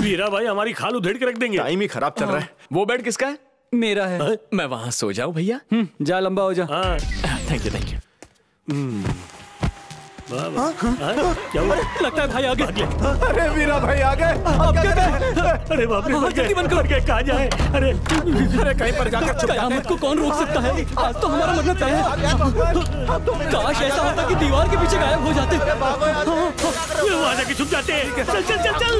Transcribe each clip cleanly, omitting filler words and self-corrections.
वीरा भाई हमारी खाल उधेड़ के रख देंगे। टाइम ही खराब चल रहा है। वो बेड किसका है? मेरा है। मैं वहां सो जाऊं भैया? जा लंबा हो जा। Thank you thank you. क्या हुआ? लगता है भाई आ गए। अरे वीरा भाई आ गए। अब क्या करें? अरे बाप रे, जल्दी बंद करो। कहाँ जाए? अरे कहीं पर जाकर छुप कयामत को कौन रोक सकता है? आज तो हमारा मरना तय है। काश ऐसा होता कि दीवार के पीछे गायब हो जाते। वहां जाके छुप जाते हैं। चल चल चल चल।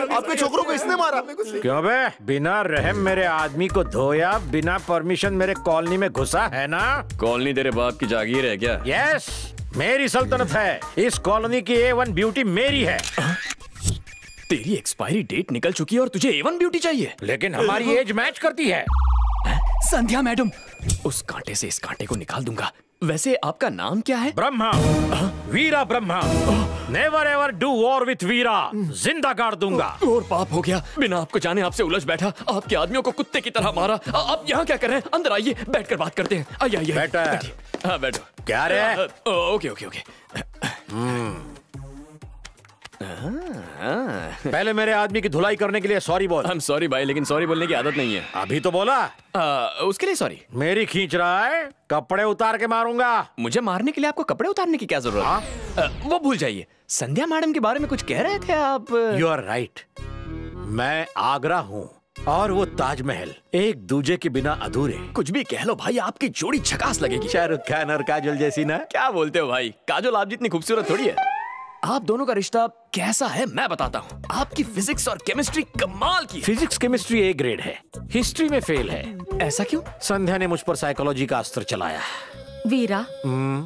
आपके छोकरों को इसने मारा। क्यों बे? बिना रहम मेरे आदमी को धोया, बिना परमिशन मेरे कॉलोनी में घुसा है ना? कॉलोनी तेरे बाप की जागीर है क्या? यस, मेरी सल्तनत है। इस कॉलोनी की A1 ब्यूटी मेरी है। तेरी एक्सपायरी डेट निकल चुकी है और तुझे A1 ब्यूटी चाहिए? लेकिन हमारी एज मैच करती है। संध्या मैडम, उस कांटे से इस कांटे को निकाल दूंगा। वैसे आपका नाम क्या है? Brahma, Veera Brahma. Never ever do war with Veera. जिंदा गाड़ दूंगा। और पाप हो गया, बिना आपको जाने आपसे उलझ बैठा, आपके आदमियों को कुत्ते की तरह मारा। आप यहाँ क्या कर रहे हैं? अंदर आइए, बैठकर बात करते हैं। आइए आइए। बैठो। हाँ बैठो। क्या रे? Okay okay okay. पहले मेरे आदमी की धुलाई करने के लिए सॉरी बोल। आई एम सॉरी भाई, लेकिन सॉरी बोलने की आदत नहीं है। अभी तो बोला। उसके लिए सॉरी। मेरी खींच रहा है, कपड़े उतार के मारूंगा। मुझे मारने के लिए आपको कपड़े उतारने की क्या जरूरत है? वो भूल जाइए। संध्या मैडम के बारे में कुछ कह रहे थे आप। You are right. मैं आगरा हूँ और वो ताजमहल एक दूजे के बिना अधूरे। कुछ भी कह लो भाई, आपकी जोड़ी झकास लगेगी। शाहरुख खान और काजोल जैसी ना? क्या बोलते हो भाई, काजोल आप जितनी खूबसूरत थोड़ी है। आप दोनों का रिश्ता कैसा है मैं बताता हूँ। आपकी फिजिक्स और केमिस्ट्री कमाल की। फिजिक्स केमिस्ट्री A ग्रेड है, हिस्ट्री में फेल है। ऐसा क्यों? संध्या ने मुझ पर साइकोलॉजी का अस्त्र चलाया। वीरा,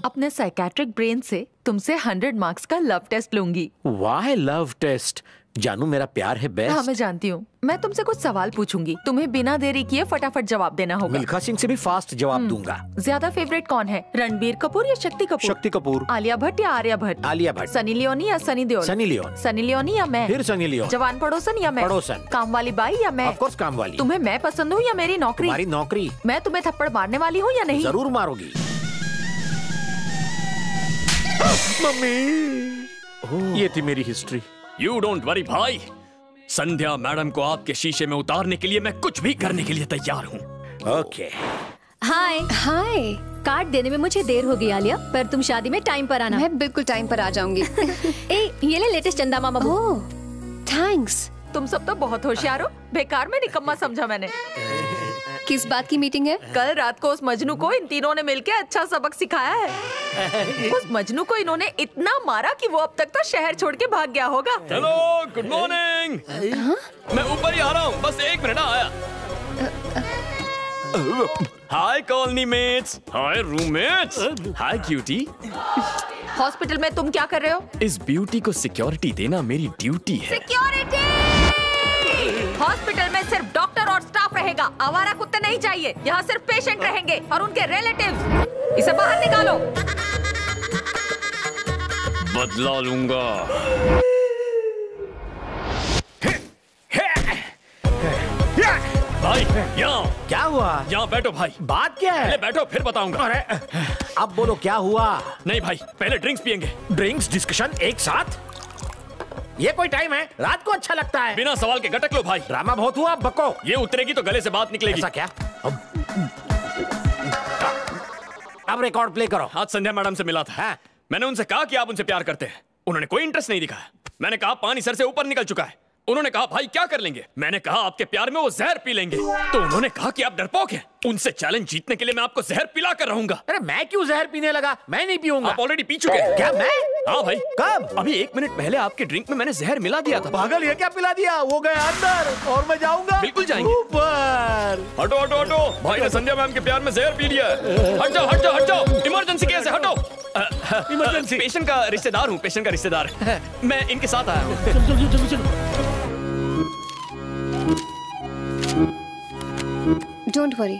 अपने साइकेट्रिक ब्रेन से तुमसे 100 मार्क्स का लव टेस्ट लूंगी। वाह लव टेस्ट? जानू मेरा प्यार है बेस्ट। हाँ मैं जानती हूँ। मैं तुमसे कुछ सवाल पूछूंगी, तुम्हें बिना देरी किए फटाफट जवाब देना होगा। मिल्खा सिंह से भी फास्ट जवाब दूंगा। ज्यादा फेवरेट कौन है, रणबीर कपूर या शक्ति कपूर? शक्ति कपूर। आलिया भट्ट या आर्या भट्ट? आलिया भट्ट। सनी लियोनी या Sunny Deol? Sunny Leone. Sunny Leone या मैं? फिर सनी लियोन। जवान पड़ोसन या मैं? पड़ोसन। काम वाली बाई या मैं? ऑफ कोर्स काम वाली। तुम्हें मैं पसंद हूँ या मेरी नौकरी? तुम्हारी नौकरी। मैं तुम्हें थप्पड़ मारने वाली हूँ या नहीं? जरूर मारोगी। मम्मी, ये थी मेरी हिस्ट्री। यू डोंट वरी भाई, संध्या मैडम को आपके शीशे में उतारने के लिए मैं कुछ भी करने के लिए तैयार हूँ। ओके। हाय हाय। कार्ड देने में मुझे देर हो गई आलिया, पर तुम शादी में टाइम पर आना। मैं बिल्कुल टाइम पर आ जाऊंगी। ए, ये ले लेटेस्ट चंदा मामा। ओह, थैंक्स। तुम सब तो बहुत होशियार हो, बेकार में निकम्मा समझा मैंने। किस बात की मीटिंग है? कल रात को उस मजनू को इन तीनों ने मिलके अच्छा सबक सिखाया है। उस मजनू को इन्होंने इतना मारा कि वो अब तक तो शहर छोड़ के भाग गया होगा। Hello, good morning. मैं ऊपर ही आ रहा हूँ, बस 1 मिनट आया। हाय कॉलोनी मेट्स, हाय रूममेट्स, हाय क्यूटी। हॉस्पिटल में तुम क्या कर रहे हो? इस ब्यूटी को सिक्योरिटी देना मेरी ड्यूटी है। सिक्योरिटी! हॉस्पिटल में सिर्फ डॉक्टर और स्टाफ रहेगा, आवारा कुत्ते नहीं चाहिए। यहाँ सिर्फ पेशेंट रहेंगे और उनके रिलेटिव्स। इसे बाहर निकालो। बदला लूंगा। भाई यहाँ क्या हुआ? यहाँ बैठो भाई। बात क्या है? पहले बैठो फिर बताऊंगा। अरे अब बोलो क्या हुआ? नहीं भाई, पहले ड्रिंक्स पियेंगे। ड्रिंक्स डिस्कशन एक साथ? ये कोई टाइम है? रात को अच्छा लगता है। बिना सवाल के गटक लो भाई। ड्रामा बहुत हुआ, बको। ये उतरेगी तो गले से बात निकलेगी। ऐसा क्या? अब रिकॉर्ड प्ले करो। आज संध्या मैडम से मिला था। मैंने उनसे कहा कि आप उनसे प्यार करते हैं, उन्होंने कोई इंटरेस्ट नहीं दिखाया। मैंने कहा पानी सर से ऊपर निकल चुका है, उन्होंने कहा भाई क्या कर लेंगे? मैंने कहा आपके प्यार में वो जहर पी लेंगे। तो उन्होंने कहा कि आप डरपोक हैं। उनसे चैलेंज जीतने के लिए मैं आपको जहर पिला कर रहूंगा। अरे मैं क्यों जहर पीने लगा? मैं नहीं पीऊंगा। आप ऑलरेडी पी चुके हैं। क्या मैं? हाँ भाई। कब? अभी 1 मिनट पहले आपके ड्रिंक में मैंने जहर मिला दिया था। पागल है क्या? पिला दिया? वो गया अंदर और मैं जाऊंगा। बिल्कुल जाएंगे। ऊपर। हटो हटो हटो, भाई ने संध्या मैम के प्यार में जहर पी लिया है। हट जाओ हट जाओ हट जाओ, इमरजेंसी केस है, हटो। इमरजेंसी। पेशेंट का रिश्तेदार हूँ, पेशेंट का रिश्तेदार। मैं इनके साथ आया हूँ। डोंट वरी,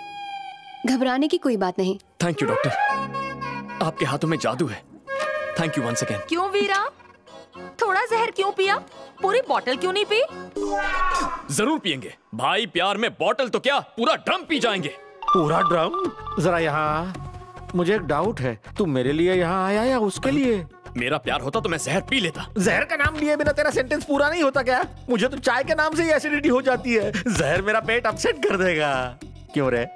घबराने की कोई बात नहीं। थैंक यू डॉक्टर, आपके हाथों में जादू है। Thank you once again. क्यों वीरा, थोड़ा जहर क्यों पिया? पूरी बोतल क्यों नहीं पी? जरूर पियेंगे भाई, प्यार में बोतल तो क्या पूरा ड्रम पी जाएंगे। पूरा ड्रम? जरा यहाँ मुझे एक डाउट है, तू मेरे लिए यहाँ आया या उसके लिए? मेरा प्यार होता तो मैं जहर पी लेता। जहर का नाम लिए बिना तेरा सेंटेंस पूरा नहीं होता क्या? मुझे तो चाय के नाम से ही एसिडिटी हो जाती है। जहर मेरा पेट अपसेट कर देगा। क्यों रे?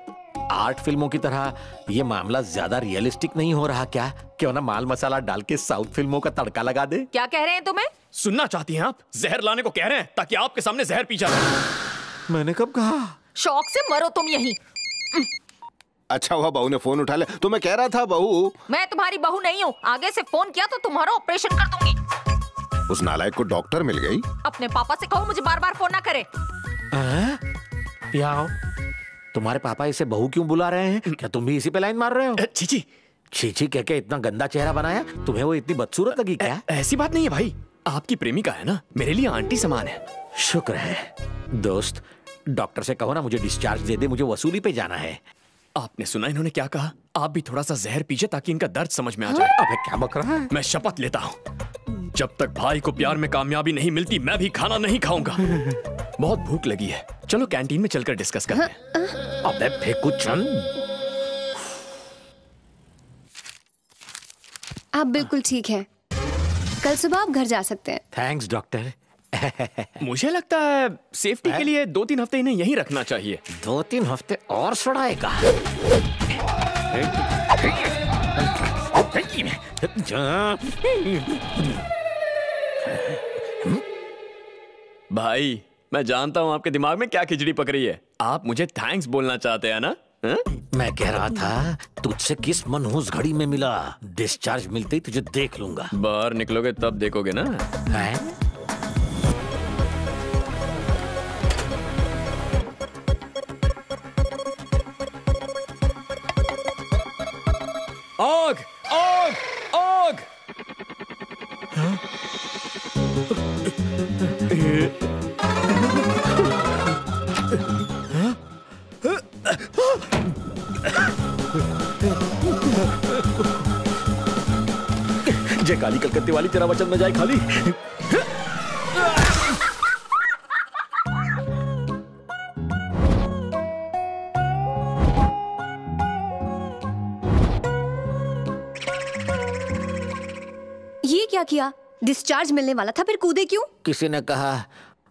आर्ट फिल्मों की तरह ये मामला ज्यादा रियलिस्टिक नहीं हो रहा क्या? क्यों ना माल मसाला डाल के साउथ फिल्मों का तड़का लगा दे? क्या कह रहे हैं तुम्हें? सुनना चाहती हैं आप? जहर लाने को कह रहे हैं ताकि आपके सामने जहर पी जाए। मैंने कब कहा? शौक से मरो तुम यहीं। अच्छा हुआ बहू ने फोन उठा लिया। तो मैं कह रहा था बहू, मैं तुम्हारी बहू नहीं हूँ। आगे से फोन किया तो तुम्हारा ऑपरेशन कर दूंगी। उस नालायक को डॉक्टर मिल गई। अपने पापा से कहो मुझे बार बार फोन ना करे। यहाँ आओ। तुम्हारे पापा इसे बहू क्यों बुला रहे हैं? क्या तुम भी इसी पे लाइन मार रहे हो? चीची चीची कह के इतना गंदा चेहरा बनाया? तुम्हें वो इतनी बदसूरत लगी क्या? ऐसी बात नहीं है भाई, आपकी प्रेमिका है ना, मेरे लिए आंटी समान है। शुक्र है दोस्त। डॉक्टर से कहो ना मुझे डिस्चार्ज दे दे, मुझे वसूली पे जाना है। आपने सुना इन्होंने क्या कहा? आप भी थोड़ा सा जहर पीजिए ताकि इनका दर्द समझ में आ जाए। अबे क्या बक रहा है? मैं शपथ लेता हूँ, जब तक भाई को प्यार में कामयाबी नहीं मिलती मैं भी खाना नहीं खाऊंगा। बहुत भूख लगी है, चलो कैंटीन में चलकर डिस्कस करते हैं। अबे फेंकू चंद। आप बिल्कुल ठीक हैं। कल सुबह आप घर जा सकते हैं। Thanks doctor. मुझे लगता है सेफ्टी के लिए 2-3 हफ्ते इन्हें यहीं रखना चाहिए। 2-3 हफ्ते और सड़ाएगा? भाई मैं जानता हूँ आपके दिमाग में क्या खिचड़ी पक रही है। आप मुझे थैंक्स बोलना चाहते हैं ना? मैं कह रहा था तुझसे किस मनहूस घड़ी में मिला। डिस्चार्ज मिलते ही तुझे देख लूंगा। बाहर निकलोगे तब देखोगे ना। है? आग आग आग। जय काली कलकत्ते वाली, तेरा वचन न जाए खाली। ये क्या किया? डिस्चार्ज मिलने वाला था, फिर कूदे क्यों? किसी ने कहा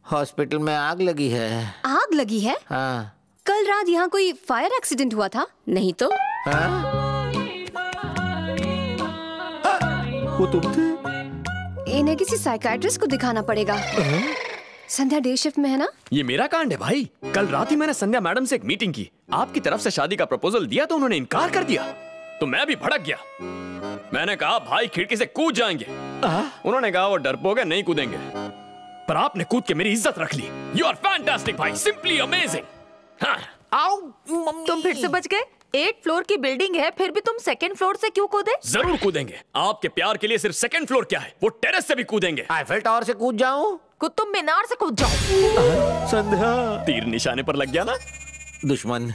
हॉस्पिटल में आग लगी है। आग लगी है? हाँ। कल रात यहाँ कोई फायर एक्सीडेंट हुआ था? नहीं तो? हाँ? वो तुम थे? इन्हें किसी साइकियाट्रिस्ट को दिखाना पड़ेगा। संध्या डे शिफ्ट में है ना? ये मेरा कांड है भाई। कल रात ही मैंने संध्या मैडम से एक मीटिंग की। आपकी तरफ से शादी का प्रपोजल दिया तो उन्होंने इनकार कर दिया, तो मैं भी भड़क गया। मैंने कहा भाई खिड़की से कूद जाएंगे। उन्होंने कहा वो डरपोक है, नहीं कूदेंगे। पर आपने कूद के मेरी इज्जत रख ली। यू आर फैंटास्टिक भाई, सिंपली अमेजिंग। आओ तुम फिर से बच गए। 8 फ्लोर की बिल्डिंग है, फिर भी तुम 2nd फ्लोर से क्यों कूदे? जरूर कूदेंगे। आपके प्यार के लिए सिर्फ 2nd फ्लोर क्या है, वो टेरेस से भी कूदेंगे। आईफेल टावर से कूद जाऊं? कुतुब मीनार से कूद जाओ। संध्या तीर निशाने पर लग गया ना। दुश्मन,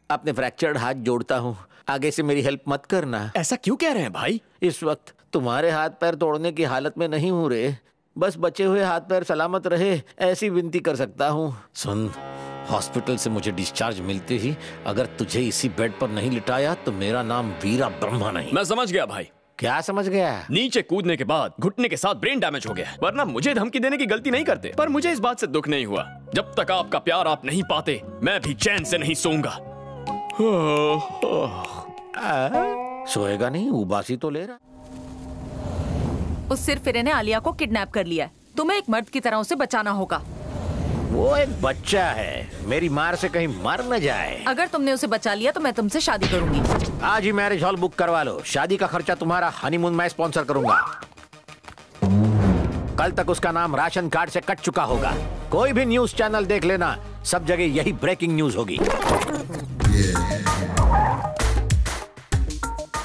अपने फ्रैक्चर्ड हाथ जोड़ता हूँ, आगे से मेरी हेल्प मत करना। ऐसा क्यों कह रहे हैं भाई? इस वक्त तुम्हारे हाथ पैर तोड़ने की हालत में नहीं हूँ रे। बस बचे हुए हाथ पैर सलामत रहे ऐसी विनती कर सकता हूँ। सुन, हॉस्पिटल से मुझे डिस्चार्ज मिलते ही अगर तुझे इसी बेड पर नहीं लिटाया तो मेरा नाम वीरा ब्रह्मा नहीं। मैं समझ गया भाई। क्या समझ गया? नीचे कूदने के बाद घुटने के साथ ब्रेन डैमेज हो गया, वरना मुझे धमकी देने की गलती नहीं करते। पर मुझे इस बात से दुख नहीं हुआ। जब तक आपका प्यार आप नहीं पाते मैं भी चैन से नहीं सोऊंगा। सोएगा नहीं? उबासी तो ले रहा। उस सिर फिरे ने आलिया को किडनैप कर लिया है। तुम्हें एक मर्द की तरह उसे बचाना होगा। वो एक बच्चा है, मेरी मार से कहीं मर न जाए। अगर तुमने उसे बचा लिया तो मैं तुमसे शादी करूंगी। आज ही मैरिज हॉल बुक करवा लो, शादी का खर्चा तुम्हारा, हनीमून मैं स्पॉन्सर करूंगा। कल तक उसका नाम राशन कार्ड से कट चुका होगा। कोई भी न्यूज चैनल देख लेना, सब जगह यही ब्रेकिंग न्यूज होगी।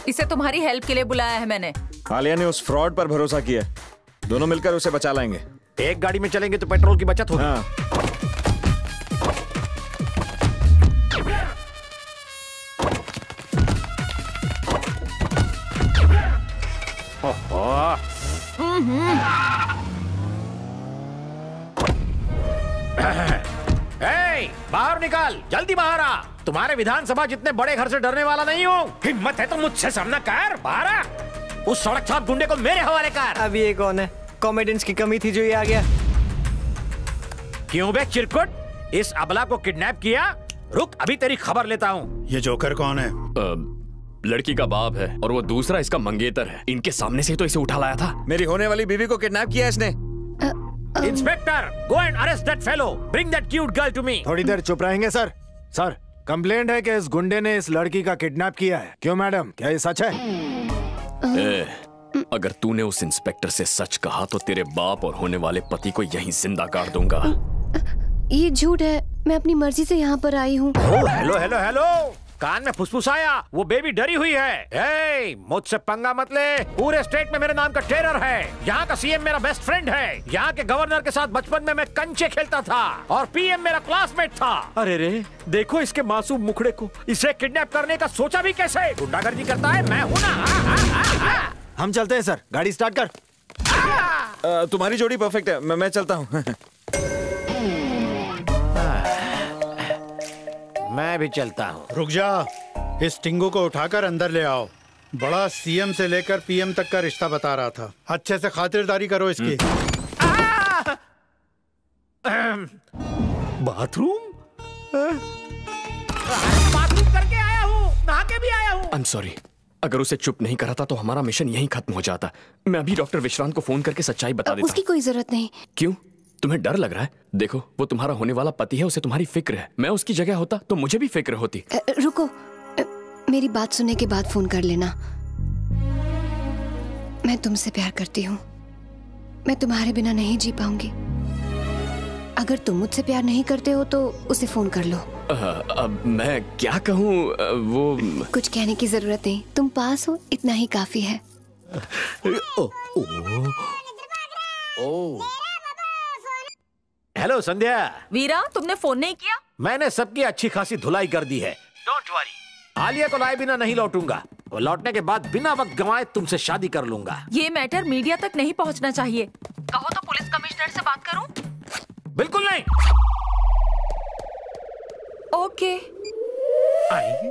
इसे तुम्हारी हेल्प के लिए बुलाया है मैंने। आलिया ने उस फ्रॉड पर भरोसा किया, दोनों मिलकर उसे बचा लाएंगे। एक गाड़ी में चलेंगे तो पेट्रोल की बचत होगी। हाँ। बाहर निकाल, जल्दी बाहर आ। तुम्हारे विधानसभा जितने बड़े घर से डरने वाला नहीं हूँ। हिम्मत है तो मुझसे सामना कर, बाहर आ। उस सड़क छाप गुंडे को मेरे हवाले कर। अब ये कौन है? कॉमेडियंस की कमी थी जो ये आ गया। क्यों बे चिरकुट, इस अबला को किडनैप किया? रुक, अभी तेरी खबर लेता हूँ। ये जोकर कौन है? लड़की का बाप है और वो दूसरा इसका मंगेतर है। इनके सामने से तो इसे उठा लाया था। मेरी होने वाली बीवी को किडनैप किया इसने। Inspector, go and arrest that fellow, bring that cute girl to me. थोड़ी देर चुप रहेंगे सर? सर, कंप्लेंट है कि इस गुंडे ने इस लड़की का किडनैप किया है। क्यों मैडम, क्या ये सच है? अगर तूने उस इंस्पेक्टर से सच कहा तो तेरे बाप और होने वाले पति को यहीं जिंदा काट दूंगा। ये झूठ है, मैं अपनी मर्जी से यहाँ पर आई हूँ। हेलो हेलो हेलो, कान में फुसफुसाया, वो बेबी डरी हुई है। मुझसे पंगा मत ले, पूरे स्टेट में मेरे नाम का टेरर है। यहाँ का सीएम मेरा बेस्ट फ्रेंड है। यहाँ के गवर्नर के साथ बचपन में मैं कंचे खेलता था और पीएम मेरा क्लासमेट था। अरे रे, देखो इसके मासूम मुखड़े को। इसे किडनैप करने का सोचा भी कैसे? गुंडागर्दी करता है, मैं हूँ ना। हम चलते हैं सर, गाड़ी स्टार्ट कर। तुम्हारी जोड़ी परफेक्ट है, मैं चलता हूँ। मैं भी चलता हूँ। रुक जा, इस टिंगू को उठाकर अंदर ले आओ। बड़ा सीएम से लेकर पीएम तक का रिश्ता बता रहा था। अच्छे से खातिरदारी करो इसकी। बाथरूम करके आया हूँ, नहा के भी आया हूँ। आई एम सॉरी, अगर उसे चुप नहीं करा था तो हमारा मिशन यहीं खत्म हो जाता। मैं अभी डॉक्टर विश्रांत को फोन करके सच्चाई बता देता। उसकी कोई जरूरत नहीं। क्यों? तुम्हें डर लग रहा है? देखो, वो तुम्हारा होने वाला पति है, उसे तुम्हारी फिक्र है। मैं उसकी जगह होता तो मुझे भी फिक्र होती। रुको, मेरी बात सुनने के बाद फोन कर लेना। मैं तुमसे प्यार करती हूँ, मैं तुम्हारे बिना नहीं जी पाऊंगी। अगर तुम मुझसे प्यार नहीं करते हो तो उसे फोन कर लो। अब मैं क्या कहूँ? वो कुछ कहने की जरूरत नहीं, तुम पास हो, इतना ही काफी है। हेलो संध्या। वीरा, तुमने फोन नहीं किया? मैंने सबकी अच्छी खासी धुलाई कर दी है। डोंट वरी, आलिया को लाए बिना नहीं लौटूंगा। वो लौटने के बाद बिना वक्त गंवाए तुमसे शादी कर लूंगा। ये मैटर मीडिया तक नहीं पहुंचना चाहिए। कहो तो पुलिस कमिश्नर से बात करूं? बिल्कुल नहीं। ओके। आई